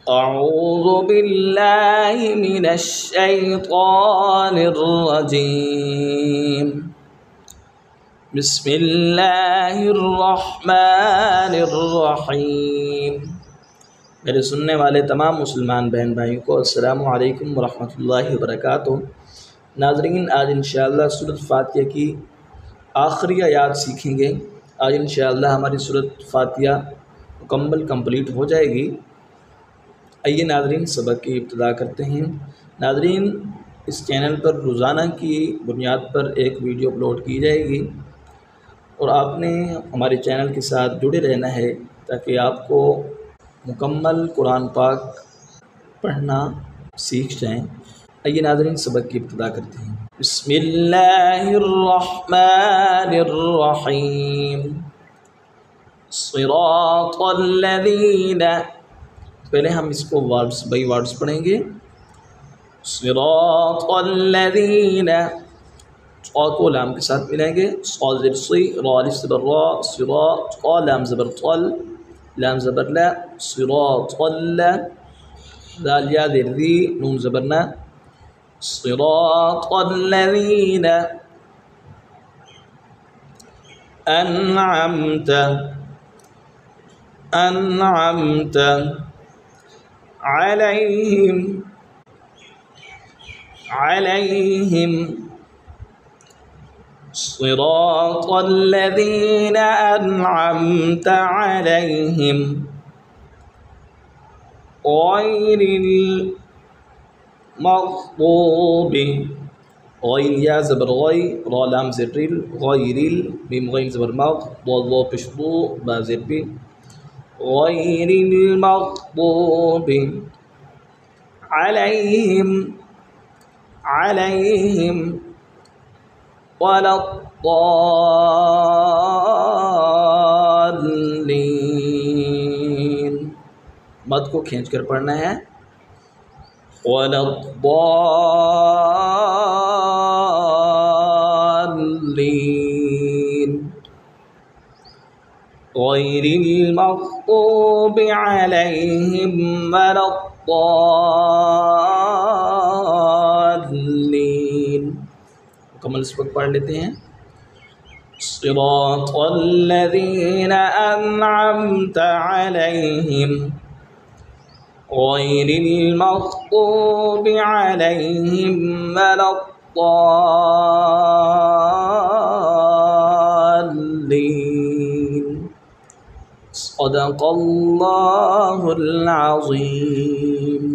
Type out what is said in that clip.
अऊज़ु बिल्लाहि मिनश शैतानिर रजीम। बिस्मिल्लाहिर रहमानिर रहीम। मेरे सुनने वाले तमाम मुसलमान बहन भाइयों को अस्सलामु अलैकुम वरहमतुल्लाहि वबरकातुहू। नाज़रीन, आज इंशाअल्लाह सूरत फातिहा की आखिरी आयात सीखेंगे। आज इंशाअल्लाह हमारी सूरत फातिहा मुकम्मल कंप्लीट हो जाएगी। आइए नाज़रीन, सबक की इब्तिदा करते हैं। नाज़रीन, इस चैनल पर रोज़ाना की बुनियाद पर एक वीडियो अपलोड की जाएगी और आपने हमारे चैनल के साथ जुड़े रहना है ताकि आपको मुकम्मल कुरान पाक पढ़ना सीख जाएं। आइए नाज़रीन, सबक की इब्तिदा करते हैं। बिस्मिल्लाहिर्रहमानिर्रहीम। सिरातल्लज़ीना, पहले हम इसको वर्ड्स बाई वर्ड्स पढ़ेंगे। सिरातल्लज़ीना, क़ को लाम के साथ मिलाएंगे। क़ ज़बर सी, रा अलिफ ज़बर रा, सिरा, क़ लाम ज़बर क़ल, लाम ज़बर ला, सिरातल्ला, दाल या ज़ेर ज़ी, नून ज़बर ना। सिरातल्लज़ीना अनअमत, अनअमत अलैहिम, अलैहिम। सिरातल्लज़ीना अनअमत अलैहिम गैरिल मग़्ज़ूबि, गैर या ज़बर गै, रा लाम ज़ेर रिल, गैरिल, मीम गैन ज़बर मग़, वाव वाव पेश दो, बा ज़ेर बी, गैरिल मग़्ज़ूबि अलैहिम, अलैहिम वलद्दाल्लीन। मद को खींच कर पढ़ना है। वलद्दाल्लीन गैरिल मग़्ज़ूबि अलैहिम वलद्दाल्लीन। मुकम्मल इस वक्त पढ़ लेते हैं। सिरातल्लज़ीना अनअमत अलैहिम गैरिल मग़्ज़ूबि अलैहिम वलद्दाल्लीन। सदक़ल्लाहुल अज़ीम।